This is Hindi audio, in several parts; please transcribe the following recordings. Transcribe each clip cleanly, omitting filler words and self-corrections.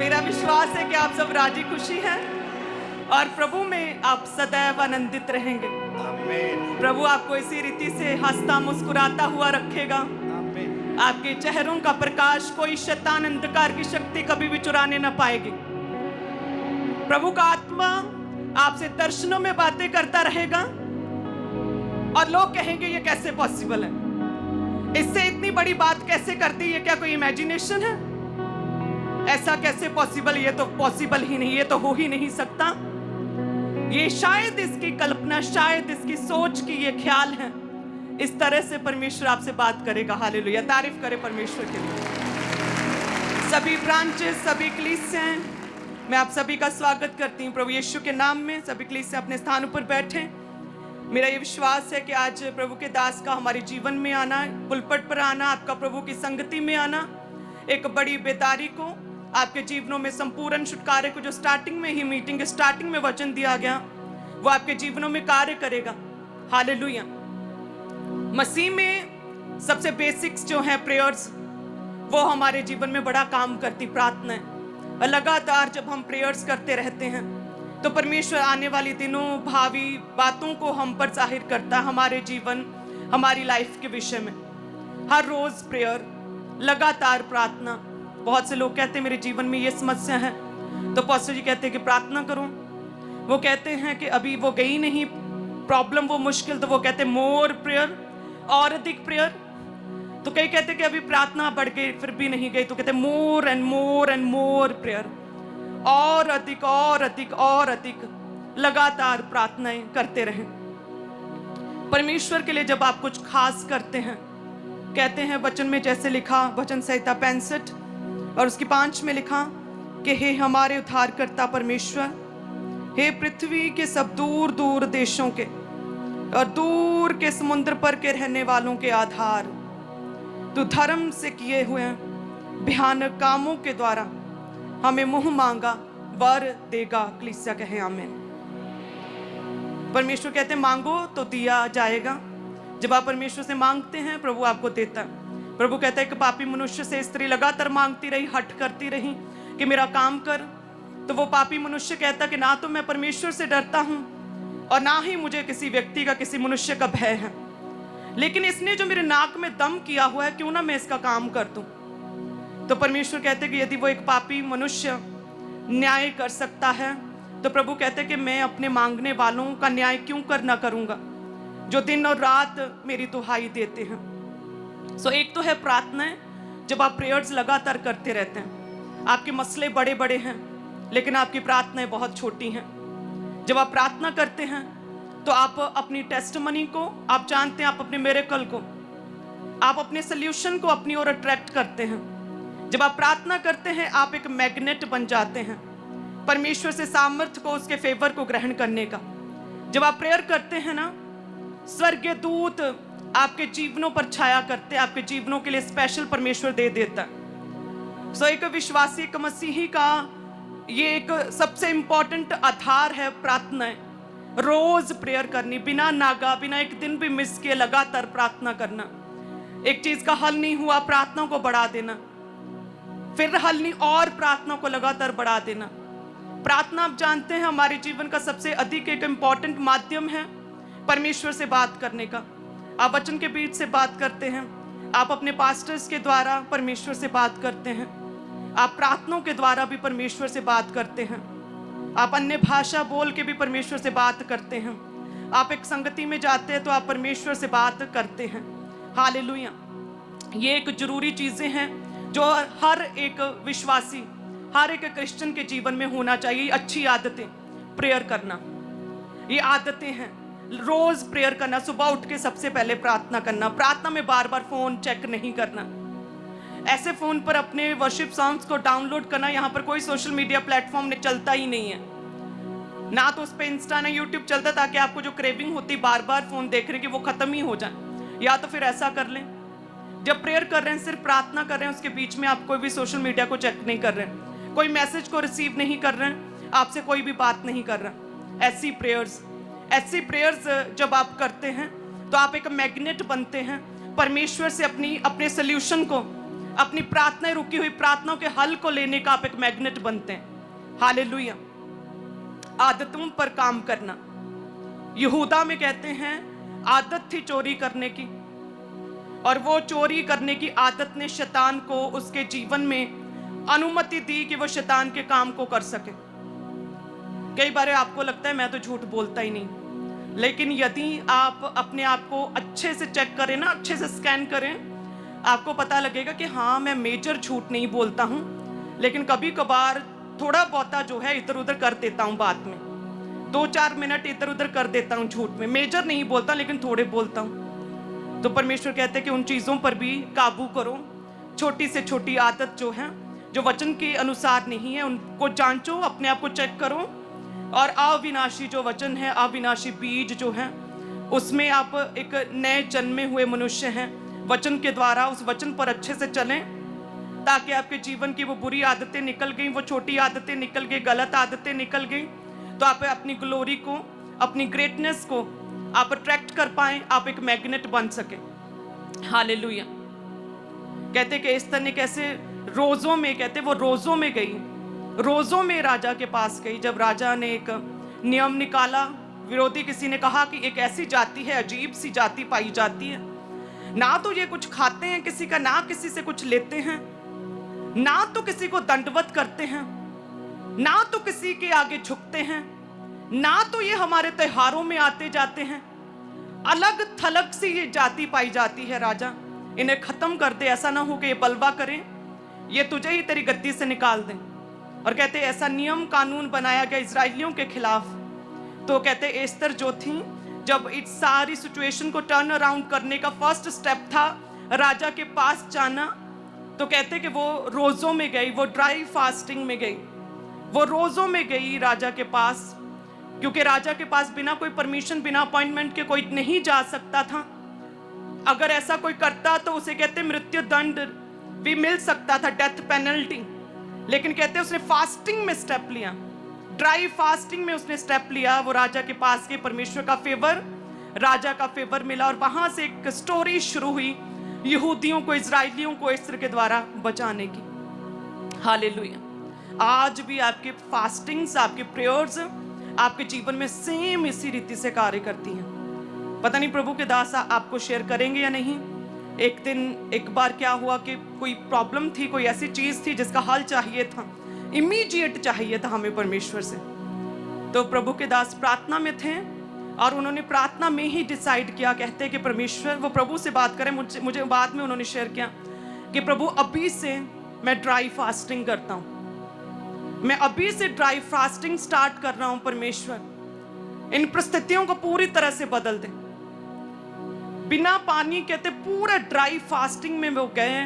मेरा विश्वास है कि आप सब राजी खुशी हैं और प्रभु में आप सदैव आनंदित रहेंगे। आमीन। प्रभु आपको इसी रीति से हंसता मुस्कुराता हुआ रखेगा। आमीन। आपके चेहरों का प्रकाश कोई शैतान अंधकार की शक्ति कभी भी चुराने न पाएगी। प्रभु का आत्मा आपसे दर्शनों में बातें करता रहेगा और लोग कहेंगे ये कैसे पॉसिबल है, इससे इतनी बड़ी बात कैसे करती है, क्या कोई इमेजिनेशन है, ऐसा कैसे पॉसिबल, ये तो पॉसिबल ही नहीं, ये तो हो ही नहीं सकता, ये शायद इसकी कल्पना, शायद इसकी सोच की ये ख्याल है। इस तरह से परमेश्वर आपसे बात करेगा। हालेलुया, तारीफ करे परमेश्वर के लिए। सभी ब्रांचेस, सभी कलीसियां, मैं आप सभी का स्वागत करती हूँ प्रभु यीशु के नाम में। सभी कलीसियां अपने स्थानों पर बैठे। मेरा ये विश्वास है कि आज प्रभु के दास का हमारे जीवन में आना, पुलपट पर आना, आपका प्रभु की संगति में आना, एक बड़ी बेदारी को, आपके जीवनों में संपूर्ण छुटकारे को, जो स्टार्टिंग में ही मीटिंग के स्टार्टिंग में वचन दिया गया, वो आपके जीवनों में कार्य करेगा। हालेलुया। मसीह में सबसे बेसिक्स जो है प्रेयर्स, वो हमारे जीवन में बड़ा काम करती प्रार्थना है। लगातार जब हम प्रेयर्स करते रहते हैं तो परमेश्वर आने वाले दिनों, भावी बातों को हम पर जाहिर करता है, हमारे जीवन, हमारी लाइफ के विषय में। हर रोज प्रेयर, लगातार प्रार्थना। बहुत से लोग कहते हैं मेरे जीवन में ये समस्या है, तो पास्टर जी कहते हैं कि प्रार्थना करो। वो कहते हैं कि अभी वो गई नहीं प्रॉब्लम, वो मुश्किल, तो वो कहते हैं मोर प्रेयर, और अधिक प्रेयर। तो कई कहते हैं कि अभी प्रार्थना बढ़ गई फिर भी नहीं गई, तो कहते हैं more and more and more prayer, और अधिक और अधिक और अधिक, लगातार प्रार्थनाएं करते रहें। परमेश्वर के लिए जब आप कुछ खास करते हैं, कहते हैं वचन में जैसे लिखा, वचन संहिता 65 और उसकी 5 में लिखा कि हे हमारे उद्धारकर्ता परमेश्वर, हे पृथ्वी के सब दूर दूर देशों के और दूर के समुद्र पर के रहने वालों के आधार, तू धर्म से किए हुए भयानक कामों के द्वारा हमें मुंह मांगा वर देगा। कलीसिया कहे आमीन। परमेश्वर कहते हैं मांगो तो दिया जाएगा। जब आप परमेश्वर से मांगते हैं, प्रभु आपको देता है। प्रभु कहता है कि पापी मनुष्य से स्त्री लगातार मांगती रही, हट करती रही कि मेरा काम कर, तो वो पापी मनुष्य कहता कि ना तो मैं परमेश्वर से डरता हूं और ना ही मुझे किसी व्यक्ति का, किसी मनुष्य का भय है, लेकिन इसने जो मेरे नाक में दम किया हुआ है, क्यों ना मैं इसका काम कर दूं। तो परमेश्वर कहते कि यदि वो एक पापी मनुष्य न्याय कर सकता है, तो प्रभु कहते कि मैं अपने मांगने वालों का न्याय क्यों कर ना करूंगा, जो दिन और रात मेरी दुहाई देते हैं। सो एक तो है प्रार्थनाएं, जब आप प्रेयर्स लगातार करते रहते हैं, आपके मसले बड़े बड़े हैं लेकिन आपकी प्रार्थनाएं बहुत छोटी हैं। जब आप प्रार्थना करते हैं तो आप अपनी टेस्टमनी को, आप जानते हैं, आप अपने मिरेकल को, आप अपने सल्यूशन को अपनी ओर अट्रैक्ट करते हैं। जब आप प्रार्थना करते हैं, आप एक मैग्नेट बन जाते हैं परमेश्वर से सामर्थ्य को, उसके फेवर को ग्रहण करने का। जब आप प्रेयर करते हैं ना, स्वर्गीय दूत आपके जीवनों पर छाया करते हैं, आपके जीवनों के लिए स्पेशल परमेश्वर दे देता है। सो एक विश्वासी, एक मसीही का ये एक सबसे इंपॉर्टेंट आधार है प्रार्थनाएं। रोज प्रेयर करनी, बिना नागा, बिना एक दिन भी मिस किए लगातार प्रार्थना करना। एक चीज का हल नहीं हुआ, प्रार्थना को बढ़ा देना, फिर हल नहीं और प्रार्थना को लगातार बढ़ा देना। प्रार्थना, आप जानते हैं, हमारे जीवन का सबसे अधिक एक इंपॉर्टेंट माध्यम है परमेश्वर से बात करने का। आप वचन के बीच से बात करते हैं, आप अपने पास्टर्स के द्वारा परमेश्वर से बात करते हैं, आप प्रार्थनाओं के द्वारा भी परमेश्वर से बात करते हैं, आप अन्य भाषा बोल के भी परमेश्वर से बात करते हैं, आप एक संगति में जाते हैं तो आप परमेश्वर से बात करते हैं। हालेलुया। ये एक जरूरी चीजें हैं जो हर एक विश्वासी, हर एक क्रिश्चियन के जीवन में होना चाहिए। अच्छी आदतें, प्रेयर करना, ये आदतें हैं। रोज प्रेयर करना, सुबह उठ के सबसे पहले प्रार्थना करना, प्रार्थना में बार बार फोन चेक नहीं करना, ऐसे फोन पर अपने वर्शिप सॉन्ग्स को डाउनलोड करना। यहाँ पर कोई सोशल मीडिया प्लेटफॉर्म ने चलता ही नहीं है, ना तो उस पर इंस्टा ना यूट्यूब चलता, ताकि आपको जो क्रेविंग होती बार बार फोन देखने की वो खत्म ही हो जाए। या तो फिर ऐसा कर लें, जब प्रेयर कर रहे हैं, सिर्फ प्रार्थना कर रहे हैं, उसके बीच में आप कोई भी सोशल मीडिया को चेक नहीं कर रहे हैं, कोई मैसेज को रिसीव नहीं कर रहे हैं, आपसे कोई भी बात नहीं कर रहा। ऐसी प्रेयर्स जब आप करते हैं तो आप एक मैग्नेट बनते हैं परमेश्वर से, अपने सल्यूशन को अपनी प्रार्थनाएं, रुकी हुई प्रार्थनाओं के हल को लेने का आप एक मैग्नेट बनते हैं। हालेलुया। आदतों पर काम करना। यहूदा में कहते हैं आदत थी चोरी करने की, और वो चोरी करने की आदत ने शैतान को उसके जीवन में अनुमति दी कि वो शैतान के काम को कर सके। कई बार आपको लगता है मैं तो झूठ बोलता ही नहीं, लेकिन यदि आप अपने आप को अच्छे से चेक करें ना, अच्छे से स्कैन करें, आपको पता लगेगा कि हाँ, मैं मेजर झूठ नहीं बोलता हूँ, लेकिन कभी कभार थोड़ा बहुता जो है इधर उधर कर देता हूँ। बात में 2-4 मिनट इधर उधर कर देता हूँ झूठ में। मेजर नहीं बोलता, लेकिन थोड़े बोलता हूँ। तो परमेश्वर कहते हैं कि उन चीज़ों पर भी काबू करो। छोटी से छोटी आदत जो है, जो वचन के अनुसार नहीं है, उनको जांचो, अपने आप को चेक करो, और अविनाशी जो वचन है, अविनाशी बीज जो है, उसमें आप एक नए जन्मे हुए मनुष्य हैं। वचन के द्वारा उस वचन पर अच्छे से चलें, ताकि आपके जीवन की वो बुरी आदतें निकल गई, वो छोटी आदतें निकल गई, गलत आदतें निकल गई, तो आप अपनी ग्लोरी को, अपनी ग्रेटनेस को आप अट्रैक्ट कर पाएं, आप एक मैग्नेट बन सके। हालेलुया। कहते कि एस्थर ने कैसे रोजों में, कहते वो रोजों में गई, रोजों में राजा के पास गई। जब राजा ने एक नियम निकाला, विरोधी किसी ने कहा कि एक ऐसी जाति है, अजीब सी जाति पाई जाती है, ना तो ये कुछ खाते हैं किसी का, ना किसी से कुछ लेते हैं, ना तो किसी को दंडवत करते हैं, ना तो किसी के आगे झुकते हैं, ना तो ये हमारे त्योहारों में आते जाते हैं। अलग थलग सी ये जाति पाई जाती है। राजा, इन्हें खत्म कर दे, ऐसा ना हो कि ये बलवा करें, ये तुझे ही तेरी गद्दी से निकाल दें। और कहते ऐसा नियम कानून बनाया गया इजराइलियों के खिलाफ। तो कहते एस्थर जो थी, जब इस सारी सिचुएशन को टर्न अराउंड करने का फर्स्ट स्टेप था राजा के पास जाना, तो कहते कि वो रोजों में गई, वो ड्राई फास्टिंग में गई, वो रोजों में गई राजा के पास, क्योंकि राजा के पास बिना कोई परमिशन, बिना अपॉइंटमेंट के कोई नहीं जा सकता था। अगर ऐसा कोई करता तो उसे कहते मृत्यु दंड भी मिल सकता था, डेथ पेनल्टी। लेकिन कहते उसने फास्टिंग में स्टेप लिया, ड्राई फास्टिंग में उसने स्टेप लिया। वो राजा के पास गई, परमेश्वर का फेवर, राजा का फेवर मिला, और वहां से एक स्टोरी शुरू हुई यहूदियों को, इजराइलियों को एस्थर के द्वारा बचाने की। हालेलुया। आज भी आपके फास्टिंग्स, आपके प्रेयर्स आपके जीवन में सेम इसी रीति से कार्य करती हैं। पता नहीं प्रभु के दास आपको शेयर करेंगे या नहीं। एक दिन एक बार क्या हुआ कि कोई प्रॉब्लम थी, कोई ऐसी चीज थी जिसका हल चाहिए था, इमीडिएट चाहिए था हमें परमेश्वर से। तो प्रभु के दास प्रार्थना में थे, और उन्होंने प्रार्थना में ही डिसाइड किया, कहते कि परमेश्वर, वो प्रभु से बात करें। मुझे बाद में उन्होंने शेयर किया कि प्रभु अभी से मैं ड्राई फास्टिंग करता हूँ, मैं अभी से ड्राई फास्टिंग स्टार्ट कर रहा हूं। परमेश्वर इन परिस्थितियों को पूरी तरह से बदल दे। बिना पानी, कहते पूरा ड्राई फास्टिंग में वो गए।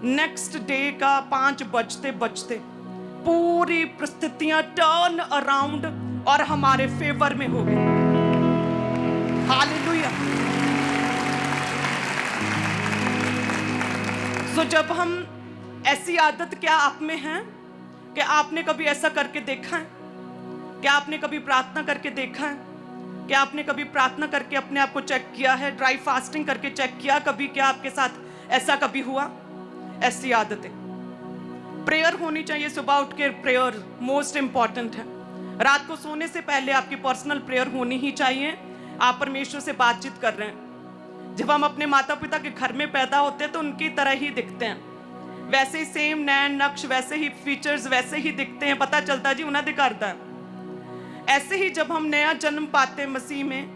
नेक्स्ट डे का 5 बजते बजते पूरी परिस्थितियां टर्न अराउंड और हमारे फेवर में हो गई। हालेलुया। सो जब हम, ऐसी आदत क्या आप में है? क्या आपने कभी ऐसा करके देखा है? क्या आपने कभी प्रार्थना करके देखा है? क्या आपने कभी प्रार्थना करके अपने आप को चेक किया है? ड्राई फास्टिंग करके चेक किया कभी? क्या आपके साथ ऐसा कभी हुआ? ऐसी आदतें, प्रेयर होनी चाहिए। सुबह उठ के प्रेयर मोस्ट इंपॉर्टेंट है। रात को सोने से पहले आपकी पर्सनल प्रेयर होनी ही चाहिए। आप परमेश्वर से बातचीत कर रहे हैं। जब हम अपने माता पिता के घर में पैदा होते हैं तो उनकी तरह ही दिखते हैं, वैसे ही सेम नैन नक्श, वैसे ही फीचर्स, वैसे ही दिखते हैं। पता चलता है जी उन्हें दिखाता है। ऐसे ही जब हम नया जन्म पाते हैं मसीह में,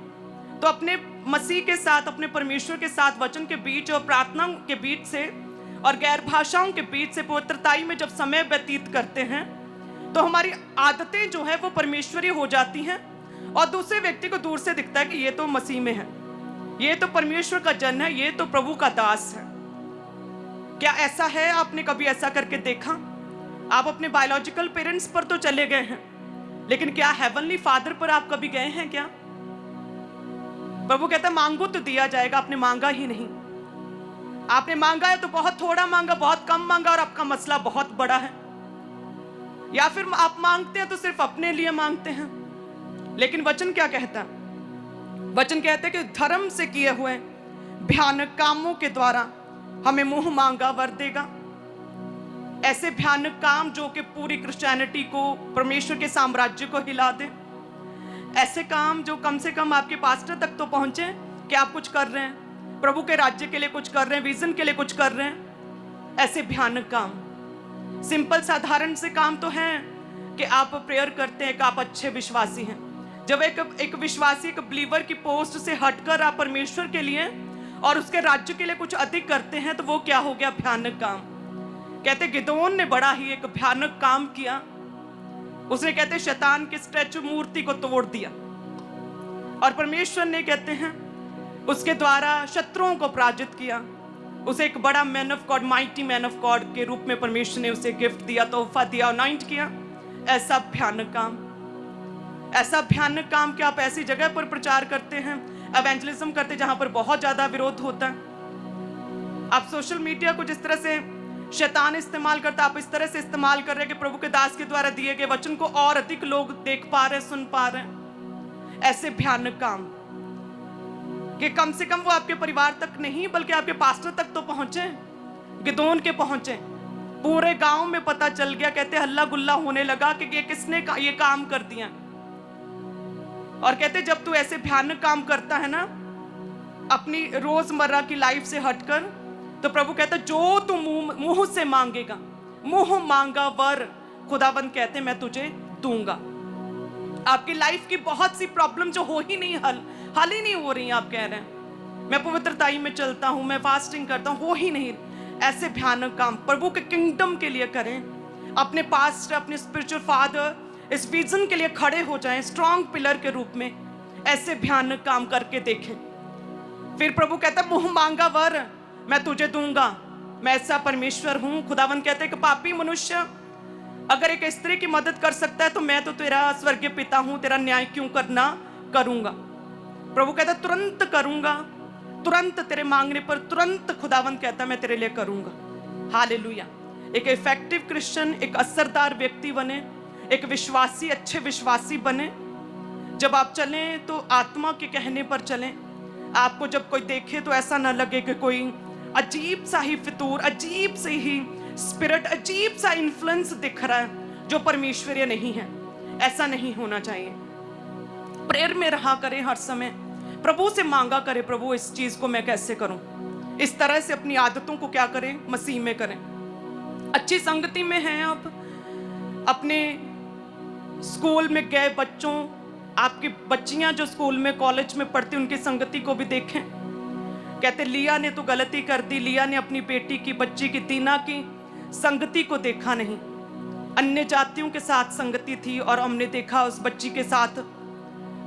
तो अपने मसीह के साथ, अपने परमेश्वर के साथ, वचन के बीच और प्रार्थना के बीच से और गैर भाषाओं के बीच से पवित्रताई में जब समय व्यतीत करते हैं, तो हमारी आदतें जो है वो परमेश्वरी हो जाती हैं, और दूसरे व्यक्ति को दूर से दिखता है कि ये तो मसीह में है, ये तो परमेश्वर का जन है, ये तो प्रभु का दास है। क्या ऐसा है? आपने कभी ऐसा करके देखा? आप अपने बायोलॉजिकल पेरेंट्स पर तो चले गए हैं, लेकिन क्या हेवनली फादर पर आप कभी गए हैं क्या? प्रभु कहता है मांगो तो दिया जाएगा। आपने मांगा ही नहीं। आपने मांगा है तो बहुत थोड़ा मांगा, बहुत कम मांगा, और आपका मसला बहुत बड़ा है। या फिर आप मांगते हैं तो सिर्फ अपने लिए मांगते हैं। लेकिन वचन क्या कहता है? वचन कहते हैं कि धर्म से किए हुए भयानक कामों के द्वारा हमें मुंह मांगा वर देगा। ऐसे भयानक काम जो कि पूरी क्रिश्चियनिटी को, परमेश्वर के साम्राज्य को हिला दे। ऐसे काम जो कम से कम आपके पास्टर तक तो पहुंचे कि आप कुछ कर रहे हैं, प्रभु के राज्य के लिए कुछ कर रहे हैं, विजन के लिए कुछ कर रहे हैं। ऐसे भयानक काम, सिंपल साधारण से काम तो हैं कि आप प्रेयर करते हैं, कि आप अच्छे विश्वासी हैं। जब एक विश्वासी, एक बिलीवर की पोस्ट से हटकर आप परमेश्वर के लिए और उसके राज्य के लिए कुछ अधिक करते हैं, तो वो क्या हो गया? भयानक काम। कहते गिदोन ने बड़ा ही एक भयानक काम किया। उसने कहते शैतान की स्टैचू, मूर्ति को तोड़ दिया, और परमेश्वर ने कहते हैं उसके द्वारा शत्रुओं को पराजित किया। उसे एक बड़ा man of God, mighty man of God के रूप में परमेश्वर ने उसे गिफ्ट दिया, तोहफा दिया, अनॉइंट किया। ऐसा भयानक काम, ऐसा भयानक काम कि आप ऐसी जगह पर प्रचार करते हैं, एवेंजलिज्म करते जहां पर बहुत ज्यादा विरोध होता है। आप सोशल मीडिया को जिस तरह से शैतान इस्तेमाल करता, आप इस तरह से इस्तेमाल कर रहे हैं कि प्रभु के दास के द्वारा दिए गए वचन को और अधिक लोग देख पा रहे, सुन पा रहे हैं। ऐसे भयानक काम कि कम से कम वो आपके परिवार तक नहीं बल्कि आपके पास्टर तक तो पहुंचे, गिदोन के पहुंचे। पूरे गांव में पता चल गया, कहते हल्ला गुल्ला होने लगा कि ये किसने ये काम कर दिया। और कहते जब तू ऐसे भयानक काम करता है ना अपनी रोजमर्रा की लाइफ से हटकर, तो प्रभु कहता जो तू मुंह से मांगेगा, मुंह मांगा वर खुदावंद कहते मैं तुझे दूंगा। आपकी लाइफ की बहुत सी प्रॉब्लम जो हो ही नहीं, हल ही नहीं हो रही, आप कह रहे हैं मैं पवित्रताई में चलता हूं, मैं फास्टिंग करता हूं, हो ही नहीं। ऐसे भयानक काम प्रभु के किंगडम के लिए करें। अपने पास्टर, अपने स्पिरिचुअल फादर इस विजन के लिए खड़े हो जाएं स्ट्रॉन्ग पिलर के रूप में। ऐसे भयानक काम करके देखें। फिर प्रभु कहता है मुंह मांगा वर मैं तुझे दूंगा। मैं ऐसा परमेश्वर हूं। खुदावन कहते हैं कि पापी मनुष्य अगर एक स्त्री की मदद कर सकता है, तो मैं तो तेरा स्वर्गीय पिता हूं, तेरा न्याय क्यों करना करूंगा। प्रभु कहता है तुरंत करूंगा, तुरंत तेरे मांगने पर तुरंत खुदावन कहता है मैं तेरे लिए करूंगा। हालेलुया। एक इफेक्टिव क्रिश्चियन, एक असरदार व्यक्ति बने, एक विश्वासी, अच्छे विश्वासी बने। जब आप चलें तो आत्मा के कहने पर चलें। आपको जब कोई देखे तो ऐसा ना लगे कि कोई अजीब सा ही फितूर, अजीब से ही स्पिरिट, अजीब सा इन्फ्लुएंस दिख रहा है जो परमेश्वरीय नहीं है। ऐसा नहीं होना चाहिए। प्रेयर में रहा करें हर समय, प्रभु से मांगा करें प्रभु इस चीज को मैं कैसे करूं। इस तरह से अपनी आदतों को क्या करें, मसीह में करें। अच्छी संगति में हैं आप, अपने स्कूल में गए बच्चों, आपकी बच्चियां जो स्कूल में कॉलेज में पढ़ती उनकी संगति को भी देखें। कहते लिया ने तो गलती कर दी, लिया ने अपनी बेटी की, बच्ची की, दीना की संगति को देखा नहीं। अन्य जातियों के साथ संगति थी और हमने देखा उस बच्ची के साथ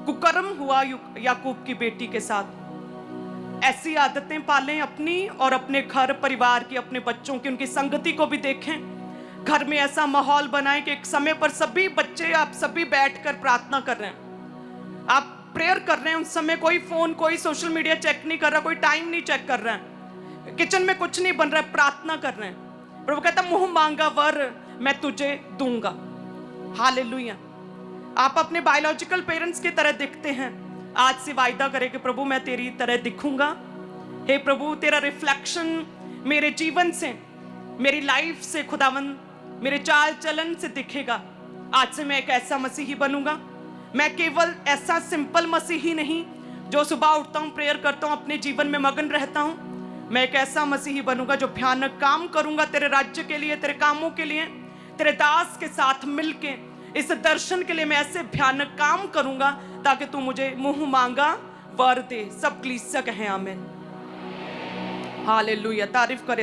कुकर्म हुआ याकूब की बेटी के साथ। ऐसी आदतें पालें अपनी और अपने घर परिवार की, अपने बच्चों की, उनकी संगति को भी देखें। घर में ऐसा माहौल बनाएं कि एक समय पर सभी बच्चे, आप सभी बैठकर प्रार्थना कर रहे हैं, आप प्रेयर कर रहे हैं। उस समय कोई फोन, कोई सोशल मीडिया चेक नहीं कर रहा, कोई टाइम नहीं चेक कर रहा है, किचन में कुछ नहीं बन रहा है, प्रार्थना कर रहे हैं। प्रभु कहता मुंह मांगा वर मैं तुझे दूंगा। हालेलुया। आप अपने बायोलॉजिकल पेरेंट्स की तरह दिखते हैं। आज से वायदा करें कि प्रभु मैं तेरी तरह दिखूंगा। हे प्रभु तेरा रिफ्लेक्शन मेरे जीवन से, मेरी लाइफ से, खुदावन मेरे चाल चलन से दिखेगा। आज से मैं एक ऐसा मसीही बनूंगा। मैं केवल ऐसा सिंपल मसीही नहीं जो सुबह उठता हूं, प्रेयर करता हूं, अपने जीवन में मगन रहता हूं। मैं एक ऐसा मसीही बनूंगा जो भयानक काम करूंगा तेरे राज्य के लिए, तेरे कामों के लिए, तेरे दास के साथ मिलके। इस दर्शन के लिए मैं ऐसे भयानक काम करूंगा ताकि तू मुझे मुंह मांगा वर दे। सब कलीसिया कहें आमीन। हालेलुया। तारीफ करें